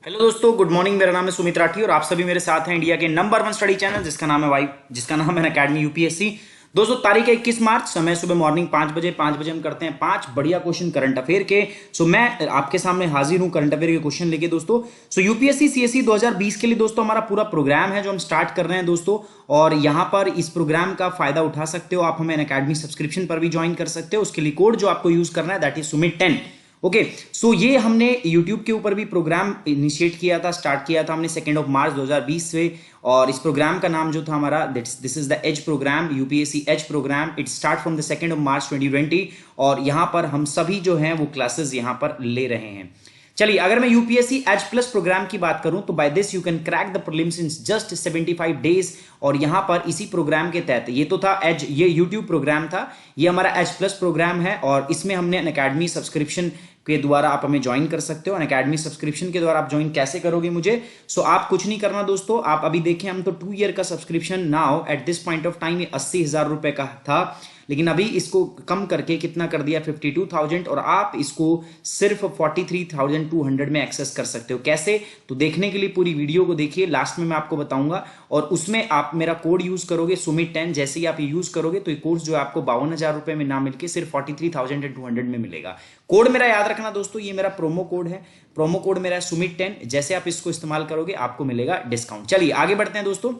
Hello दोस्तों, good morning. मेरा नाम है सुमित राठी और आप सभी मेरे साथ हैं इंडिया के नंबर 1 स्टडी चैनल जिसका नाम है अकेडमी यूपीएससी। दोस्तों, तारीख है 21 मार्च, समय सुबह मॉर्निंग 5 बजे हम करते हैं 5 बढ़िया क्वेश्चन करंट अफेयर के। सो मैं आपके सामने हाजिर हूं करंट अफेयर के क्वेश्चन लेके दोस्तों। सो यूपीएससी सीएससी 2020 के लिए दोस्तों हमारा पूरा प्रोग्राम है जो हम स्टार्ट कर रहे हैं दोस्तों। और यहां पर इस प्रोग्राम का फायदा उठा सकते हो आप, हमें अकेडमी सब्सक्रिप्शन पर भी ज्वाइन कर सकते हो। उसके लिए कोड जो आपको यूज करना है दैट इज सुमित 10। ओके, सो ये हमने YouTube के ऊपर भी प्रोग्राम इनिशिएट किया था, स्टार्ट किया था हमने 2 मार्च 2020 से। और इस प्रोग्राम का नाम जो था हमारा this is the edge program, UPSC edge program. It start from the 2 March 2020 और यहाँ पर हम सभी जो हैं वो क्लासेस यहाँ पर ले रहे हैं। चलिए, अगर मैं यूपीएससी एज प्लस प्रोग्राम की बात करूं तो by this you can crack the prelims in just 75 days. और यहां पर इसी प्रोग्राम के तहत, ये तो था एज, ये यूट्यूब प्रोग्राम था, ये हमारा एज प्लस प्रोग्राम है। और इसमें हमने अकेडमी सब्सक्रिप्शन के द्वारा आप हमें ज्वाइन कर सकते हो। अकेडमी सब्सक्रिप्शन के द्वारा आप ज्वाइन कैसे करोगे मुझे? सो आप कुछ नहीं करना दोस्तों, आप अभी देखें, हम तो 2 ईयर का subscription now at this point of time 80,000 रुपए का था, लेकिन अभी इसको कम करके कितना कर दिया, 52,000। और आप इसको सिर्फ 43,200 में एक्सेस कर सकते हो। कैसे? तो देखने के लिए पूरी वीडियो को देखिए, लास्ट में मैं आपको बताऊंगा। और उसमें आप मेरा कोड यूज करोगे सुमित 10। जैसे ही आप यूज करोगे तो ये कोर्स जो है आपको 52,000 रुपए में ना मिलकर सिर्फ 43,200 में मिलेगा। कोड मेरा याद रखना दोस्तों, ये मेरा प्रोमो कोड है, प्रोमो कोड मेरा है सुमित 10। जैसे आप इसको इस्तेमाल करोगे आपको मिलेगा डिस्काउंट। चलिए आगे बढ़ते हैं दोस्तों।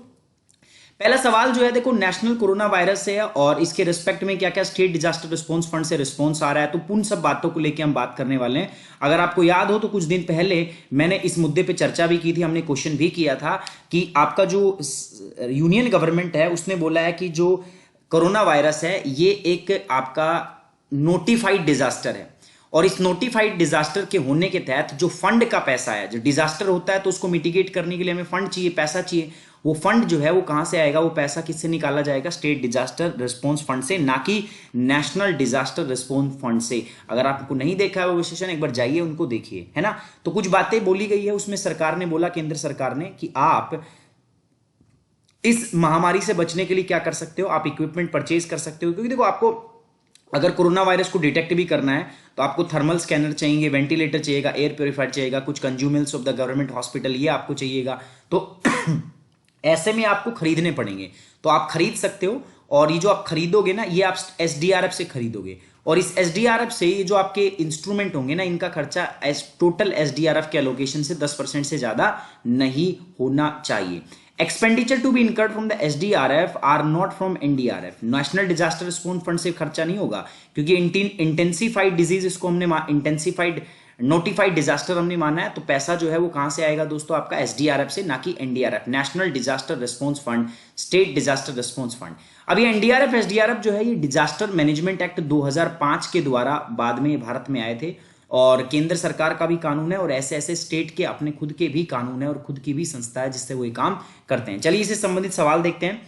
पहला सवाल जो है देखो, नेशनल कोरोना वायरस से है और इसके रिस्पेक्ट में क्या क्या स्टेट डिजास्टर रिस्पांस फंड से रिस्पांस आ रहा है, तो उन सब बातों को लेके हम बात करने वाले हैं। अगर आपको याद हो तो कुछ दिन पहले मैंने इस मुद्दे पे चर्चा भी की थी, हमने क्वेश्चन भी किया था कि आपका जो यूनियन गवर्नमेंट है उसने बोला है कि जो कोरोना वायरस है ये एक आपका नोटिफाइड डिजास्टर है। और इस नोटिफाइड डिजास्टर के होने के तहत जो फंड का पैसा है, जो डिजास्टर होता है तो उसको मिटिगेट करने के लिए हमें फंड चाहिए, पैसा चाहिए। वो फंड जो है वो कहां से आएगा, वो पैसा किससे निकाला जाएगा? स्टेट डिजास्टर रिस्पांस फंड से, ना कि नेशनल डिजास्टर रिस्पांस फंड से। अगर आपको नहीं देखा है वो सेशन, एक बार जाइए उनको देखिए, है ना। तो कुछ बातें बोली गई है उसमें, सरकार ने बोला, केंद्र सरकार ने, कि आप इस महामारी से बचने के लिए क्या कर सकते हो, आप इक्विपमेंट परचेज कर सकते हो। क्योंकि देखो, आपको अगर कोरोना वायरस को डिटेक्ट भी करना है तो आपको थर्मल स्कैनर चाहिए, वेंटिलेटर चाहिएगा, एयर प्योरीफायर चाहिएगा, कुछ consumables of the government hospital ये आपको चाहिएगा। तो ऐसे में आपको खरीदने पड़ेंगे, तो आप खरीद सकते हो। और ये जो आप खरीदोगे ना, ये आप एसडीआरएफ से खरीदोगे। और इस एसडीआरएफ से ये जो आपके इंस्ट्रूमेंट होंगे ना, इनका खर्चा टोटल एसडीआरएफ के एलोकेशन से 10% से ज्यादा नहीं होना चाहिए। Expenditure to be incurred from the SDRF are not from NDRF. National disaster response fund से खर्चा नहीं होगा, क्योंकि इंटेंसिफाइड डिजीज इसको हमने इंटेंसिफाइड नोटिफाइड डिजास्टर हमने माना है। तो पैसा जो है वो कहां से आएगा दोस्तों? आपका एसडीआरएफ से, ना कि NDRF, national disaster response fund, state disaster response fund. अभी एनडीआरएफ एसडीआरएफ जो है ये डिजास्टर मैनेजमेंट एक्ट 2005 के द्वारा बाद में भारत में आए थे। और केंद्र सरकार का भी कानून है और ऐसे ऐसे स्टेट के अपने खुद के भी कानून है और खुद की भी संस्था है जिससे वो ये काम करते हैं। चलिए इससे संबंधित सवाल देखते हैं।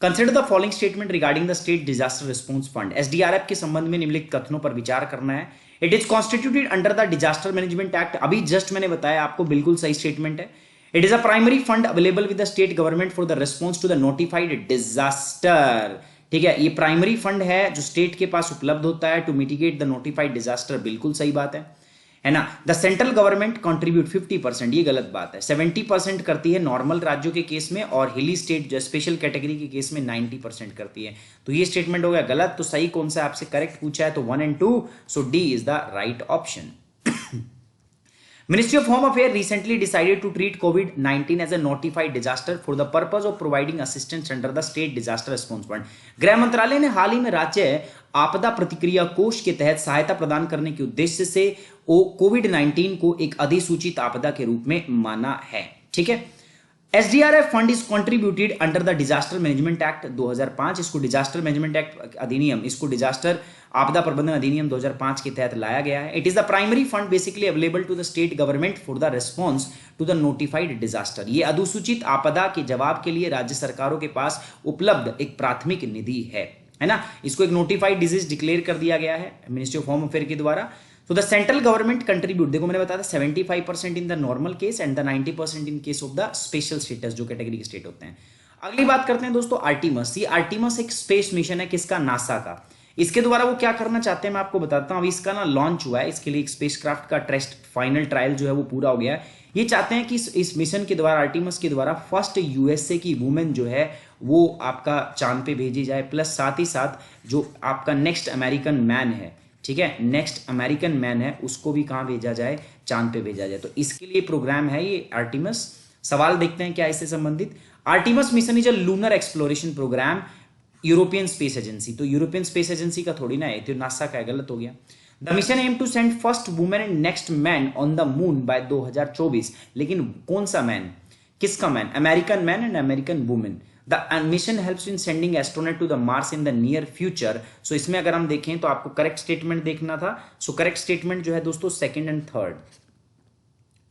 Consider the following statement regarding the state disaster response fund. SDRF के संबंध में निम्नलिखित कथनों पर विचार करना है। It is constituted under the disaster management act. अभी जस्ट मैंने बताया आपको, बिल्कुल सही स्टेटमेंट है। It is a primary fund available with the state government for the response to the notified disaster. ठीक है, ये प्राइमरी फंड है जो स्टेट के पास उपलब्ध होता है to mitigate the notified disaster. बिल्कुल सही बात है ना। द सेंट्रल गवर्नमेंट कंट्रीब्यूट 50%, ये गलत बात है। 70% करती है नॉर्मल राज्यों के केस में, और हिली स्टेट जो स्पेशल कैटेगरी के केस में 90% करती है। तो ये स्टेटमेंट हो गया गलत। तो सही कौन सा आपसे करेक्ट पूछा है? तो 1 and 2, so D is the right option. Ministry of Home Affairs recently decided to treat COVID-19 as a notified disaster for the purpose of providing assistance under the State Disaster Response Fund. गृह मंत्रालय ने हाल ही में राज्य आपदा प्रतिक्रिया कोष के तहत सहायता प्रदान करने के उद्देश्य से कोविड-19 को एक अधिसूचित आपदा के रूप में माना है। ठीक है। SDRF fund is contributed under the disaster management act 2005। इसको डिजास्टर मैनेजमेंट एक्ट अधिनियम, इसको डिजास्टर आपदा प्रबंधन अधिनियम 2005 के तहत लाया गया है। It is the primary fund basically available to the state government for the response to the notified disaster. ये अधिसूचित आपदा के जवाब के लिए राज्य सरकारों के पास उपलब्ध एक प्राथमिक निधि है ना। इसको एक नोटिफाइड डिजीज डिक्लेयर कर दिया गया है मिनिस्ट्री ऑफ होम अफेयर के द्वारा। So the central government contribute, देखो मैंने बताया था 75% in the normal case and the 90% in case of the special status, जो कैटेगरी के स्टेट होते हैं। अगली बात करते हैं दोस्तों आर्टिमस। ये आर्टिमस एक स्पेस मिशन है, किसका? नासा का। इसके द्वारा वो क्या करना चाहते हैं मैं आपको बताता हूं। अभी इसका ना लॉन्च हुआ है, इसके लिए एक स्पेसक्राफ्ट का टेस्ट फाइनल ट्रायल जो है वो पूरा हो गया है। ये चाहते हैं कि इस मिशन के द्वारा, आर्टिमस के द्वारा फर्स्ट यूएसए की वुमेन जो है वो आपका चांद पे भेजी जाए, प्लस साथ ही साथ जो आपका नेक्स्ट अमेरिकन मैन है, ठीक है, नेक्स्ट अमेरिकन मैन है, उसको भी कहाँ भेजा जाए, चांद पे भेजा जाए। तो इसके लिए प्रोग्राम है ये आर्टिमस। सवाल देखते हैं क्या इससे संबंधित। Artemis mission is a lunar exploration program, European space agency. तो यूरोपियन स्पेस एजेंसी का थोड़ी ना है, तो नासा का है, गलत हो गया। The mission aim to send first women and next man on the moon by 2024। लेकिन कौन सा मैन, किसका man, American man and American women. The mission helps in sending astronaut to the Mars in the near future. So इसमें अगर हम देखें तो आपको करेक्ट स्टेटमेंट देखना था। सो करेक्ट स्टेटमेंट जो है दोस्तों सेकंड एंड थर्ड,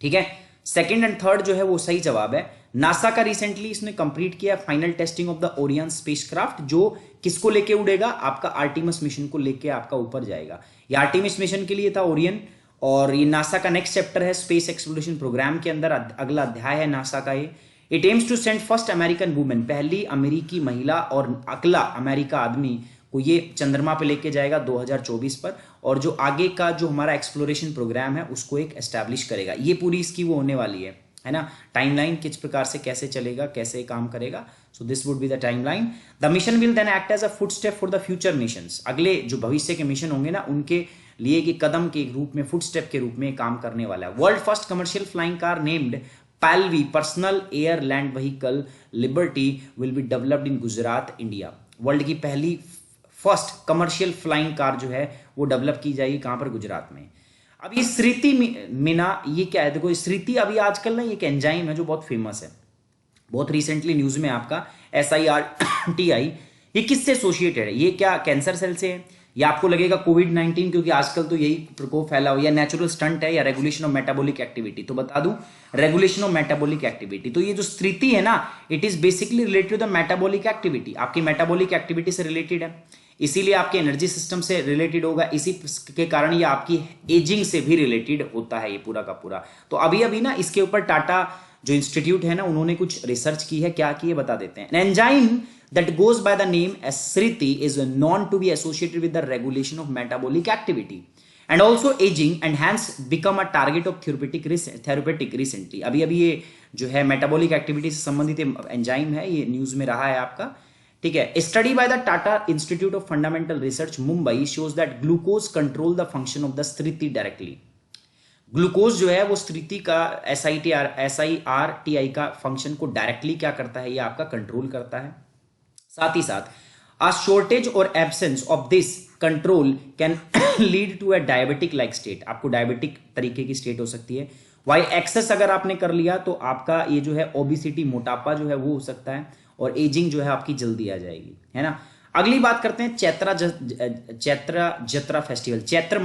ठीक है, सेकंड एंड थर्ड जो है वो सही जवाब है। नासा का रिसेंटली इसने कंप्लीट किया final testing of the Orion spacecraft, जो किसको लेके उड़ेगा, आपका आर्टिमस मिशन को लेके आपका ऊपर जाएगा। ये आर्टिमस मिशन के लिए था ओरियन, और ये नासा का नेक्स्ट चैप्टर है स्पेस एक्सप्लोरेशन प्रोग्राम के अंदर, अगला अध्याय है नासा का ये। It aims to send first American women, पहली अमेरिकी महिला और अगला अमेरिका आदमी को ये चंद्रमा पे लेके जाएगा 2024 पर, और जो आगे का जो हमारा एक्सप्लोरेशन प्रोग्राम है उसको एक एस्टैब्लिश करेगा। ये पूरी इसकी वो होने वाली है ना, टाइमलाइन किस प्रकार से कैसे चलेगा, कैसे काम करेगा। So this would be the timeline. The mission will then act as a footstep for the future missions. अगले जो भविष्य के मिशन होंगे ना उनके लिए कि कदम के रूप में, फुटस्टेप के रूप में काम करने वाला है। World first commercial flying car named PALV personal air land vehicle Liberty will be developed in Gujarat, India. World की पहली फर्स्ट कमर्शियल फ्लाइंग कार जो है वो डेवलप की जाएगी कहां पर, गुजरात में। अब ये स्मृति मीना, ये क्या है, देखो स्मृति अभी आजकल ना एक एंजाइम है जो बहुत फेमस है, बहुत रिसेंटली न्यूज में आपका SIRTI, ये किससे एसोसिएटेड है, ये क्या कैंसर सेल से है, या आपको लगेगा कोविड-19, क्योंकि आजकल तो यही प्रकोप फैला हुआ, या नेचुरल स्टंट है, या रेगुलेशन ऑफ मेटाबॉलिक एक्टिविटी। तो बता दूं, रेगुलेशन ऑफ मेटाबॉलिक एक्टिविटी। तो ये जो स्मृति है ना, it is basically related to the metabolic activity, आपकी मेटाबॉलिक एक्टिविटी से रिलेटेड है, इसीलिए आपके एनर्जी सिस्टम से रिलेटेड होगा, इसी के कारण ये आपकी एजिंग से भी रिलेटेड होता है ये पूरा का पूरा। तो अभी अभी ना इसके ऊपर टाटा जो इंस्टीट्यूट है ना उन्होंने कुछ रिसर्च की है, क्या की है बता देते हैं। Enzyme that goes by the name एस्मृति is known to be associated with the regulation of metabolic activity and also ageing and hence become a target of therapeutic recently. अभी अभी ये जो है मेटाबॉलिक एक्टिविटी से संबंधित एंजाइम है, ये न्यूज में रहा है आपका, ठीक है। Study by the Tata institute of fundamental research Mumbai shows that glucose control the function of the Smriti directly. Glucose जो है वो स्मृति का SIRTI का फंक्शन को डायरेक्टली क्या करता है, ये आपका कंट्रोल करता है। साथ ही साथ अ शॉर्टेज और absence of this control can lead to a diabetic like state, आपको डायबिटिक तरीके की स्टेट हो सकती है। वाई एक्सेस अगर आपने कर लिया तो आपका ये जो है ओबिसिटी, मोटापा जो है वो हो सकता है, और एजिंग जो है आपकी जल्दी आ जाएगी, है ना। अगली बात करते हैं चैत्र जत्रा फेस्टिवल। चैत्र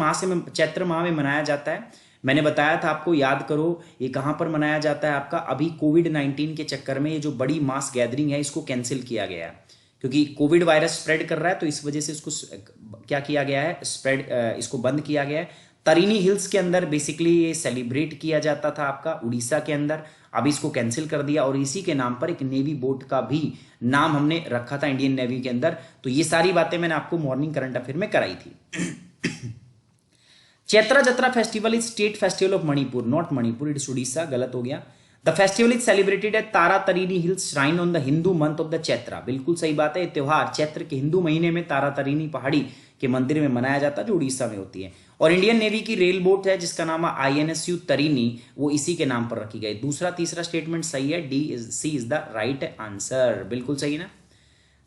माह में मनाया जाता है। मैंने बताया था आपको, याद करो ये कहां पर मनाया जाता है आपका, अभी कोविड-19 के चक्कर में ये जो बड़ी मास गैदरिंग है इसको कैंसिल किया गया है, क्योंकि कोविड वायरस स्प्रेड कर रहा है, तो इस वजह से इसको क्या किया गया है, इसको बंद किया गया है। तरीनी हिल्स के अंदर बेसिकली ये सेलिब्रेट किया जाता था आपका उड़ीसा के अंदर, अभी इसको कैंसिल कर दिया, और इसी के नाम पर एक नेवी बोट का भी नाम हमने रखा था इंडियन नेवी के अंदर। तो ये सारी बातें मैंने आपको मॉर्निंग करंट अफेयर में कराई थी। Chaitra Jatra festival is state festival of Manipur, not Manipur, it's Orissa, गलत हो गया। The festival is celebrated at Tara Tarini hills shrine on the Hindu month of the Chaitra, बिल्कुल सही बात है। त्योहार चैत्र के हिंदू महीने में तारा तरीनी पहाड़ी के मंदिर में मनाया जाता है, जो उड़ीसा में होती है। और इंडियन नेवी की रेल बोट है जिसका नाम है INSU तरीनी, वो इसी के नाम पर रखी गई। दूसरा तीसरा स्टेटमेंट सही है, C is the right answer, बिल्कुल सही है ना।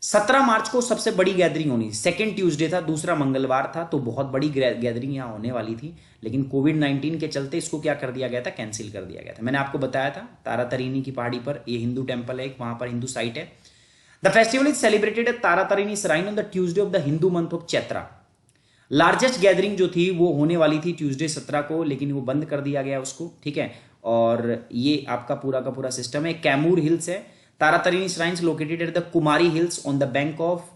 17 मार्च को सबसे बड़ी गैदरिंग होनी थी, सेकेंड ट्यूसडे था, दूसरा मंगलवार था, तो बहुत बड़ी गैदरिंग यहाँ होने वाली थी, लेकिन कोविड-19 के चलते इसको क्या कर दिया गया था, कैंसिल कर दिया गया था। मैंने आपको बताया था तारा तरीनी की पहाड़ी पर ये हिंदू टेम्पल है, वहां पर हिंदू साइट है। The festival is celebrated at Tara Tarini shrine on the Tuesday of the Hindu month of Chaitra. Largest gathering जो थी वो होने वाली थी ट्यूसडे 17 को, लेकिन वो बंद कर दिया गया उसको, ठीक है। और ये आपका पूरा का पूरा सिस्टम है। कैमूर हिल्स है, Tara Tarini shrines located at the Kumari hills on the bank of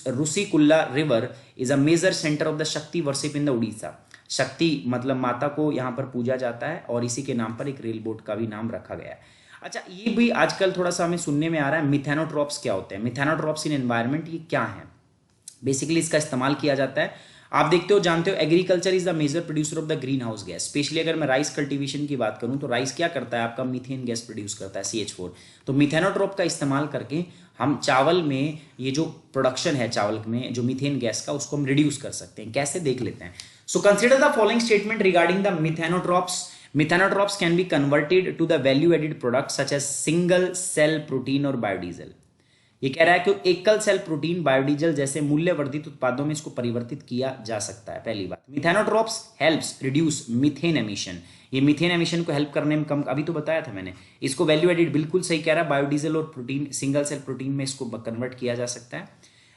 Rushikulya river is a major centre of the Shakti worship in the Orissa. Shakti मतलब माता को यहाँ पर पूजा जाता है, और इसी के नाम पर एक रेल बोट का भी नाम रखा गया है। अच्छा, ये भी आजकल थोड़ा सा हमें सुनने में आ रहा है, मिथेनोट्रॉप्स क्या होते हैं, मिथेनोट्रॉप्स इन एनवायरनमेंट, ये क्या है? बेसिकली इसका इस्तेमाल किया जाता है, आप देखते हो जानते हो, agriculture is the major producer of the green house gas. Specially अगर मैं राइस कल्टीवेशन की बात करूं तो राइस क्या करता है आपका, मीथेन गैस प्रोड्यूस करता है, CH4। तो मिथेनोट्रॉप का इस्तेमाल करके हम चावल में ये जो प्रोडक्शन है चावल में जो मीथेन गैस का, उसको हम रिड्यूस कर सकते हैं। कैसे, देख लेते हैं। So consider the following statement regarding the methanotrophs. Methanotrops can be converted to the value-added products such as single cell protein और biodiesel। ये कह रहा है कि एकल सेल प्रोटीन, बायोडीजल जैसे मूल्यवर्धित उत्पादों में इसको परिवर्तित किया जा सकता है। पहली बात, मिथेनोट्रॉप्स हेल्प्स रिड्यूस मीथेन एमिशन। ये मीथेन एमिशन को हेल्प करने में कम, अभी तो बताया था मैंने। इसको वैल्यू एडिड, बिल्कुल सही कह रहा है, बायोडीजल और प्रोटीन, सिंगल सेल प्रोटीन में इसको कन्वर्ट किया जा सकता है।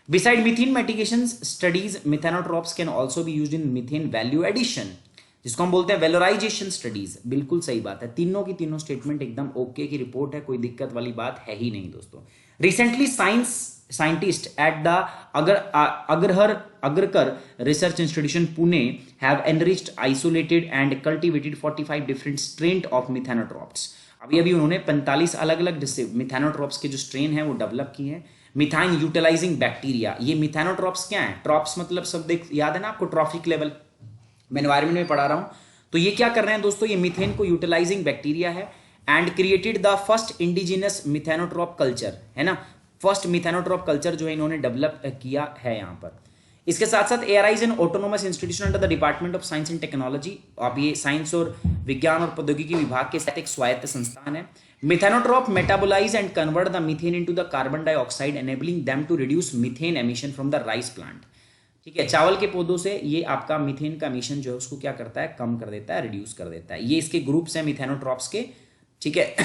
Beside methane mitigation studies, methanotrophs can also be used in methane value addition, जिसको हम बोलते हैं वैलोराइजेशन स्टडीज। बिल्कुल सही बात है, तीनों की तीनों स्टेटमेंट एकदम ओके की रिपोर्ट है, कोई दिक्कत वाली बात है ही नहीं दोस्तों। Recently scientist at the Agharkar research institution Pune have enriched, isolated and cultivated 45 different strain of methanotrophs. अभी उन्होंने 45 अलग अलग मिथेनोट्रॉप्स के जो स्ट्रेन है वो डेवलप किए हैं। मिथाइन यूटिलाइजिंग बैक्टीरिया, ये मिथेनोट्रॉप्स क्या है, ट्रॉप्स मतलब शब्द याद है ना आपको, ट्रॉफिक लेवल, मैं एनवायरमेंट में पढ़ा रहा हूं। तो ये क्या कर रहे हैं दोस्तों, ये मीथेन को यूटिलाइजिंग बैक्टीरिया है and created the first indigenous methanotroph culture, है ना, फर्स्ट मिथेनोट्रॉप कल्चर जो है इन्होंने डेवलप किया है यहां पर। इसके साथ साथ ARY N autonomous institution under the department of science and technology. आप ये साइंस और विज्ञान और प्रौद्योगिकी विभाग के साथ एक स्वायत्त संस्थान है। Methanotroph metabolise and convert the methane into the carbon dioxide, enabling them to reduce methane emission from the rice plant. ठीक है, चावल के पौधों से ये आपका मीथेन का एमिशन जो है उसको क्या करता है, कम कर देता है, रिड्यूस कर देता है। ये इसके ग्रुप्स हैं मिथेनोट्रॉप्स के। ठीक है,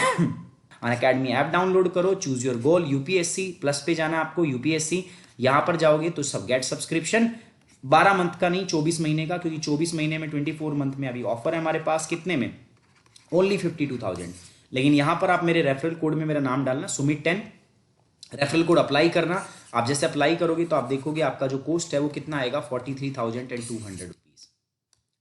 अनअकैडमी ऐप डाउनलोड करो, choose your goal, UPSC plus पे जाना आपको, यूपीएससी यहां पर जाओगे तो सब गेट सब्सक्रिप्शन 12 मंथ का नहीं 24 महीने का, क्योंकि 24 महीने में 24 मंथ में अभी ऑफर है हमारे पास, कितने में, ओनली 52,000। लेकिन यहां पर आप मेरे रेफरल कोड में मेरा नाम डालना, सुमित10, रेफरल कोड अप्लाई करना। आप जैसे अप्लाई करोगे तो आप देखोगे आपका जो कॉस्ट है वो कितना आएगा, 43,200 rupees.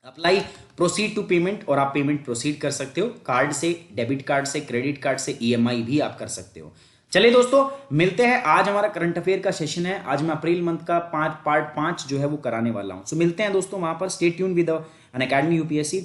Apply, proceed to payment, और आप पेमेंट प्रोसीड कर सकते हो कार्ड से, डेबिट कार्ड से, क्रेडिट कार्ड से, ईएमआई भी आप कर सकते हो। चलिए दोस्तों, मिलते हैं। आज हमारा करंट अफेयर का सेशन है, आज मैं अप्रैल मंथ का पार्ट 5 जो है वो कराने वाला हूं। सो मिलते हैं दोस्तों वहां पर। Stay tune with Unacademy UPSC.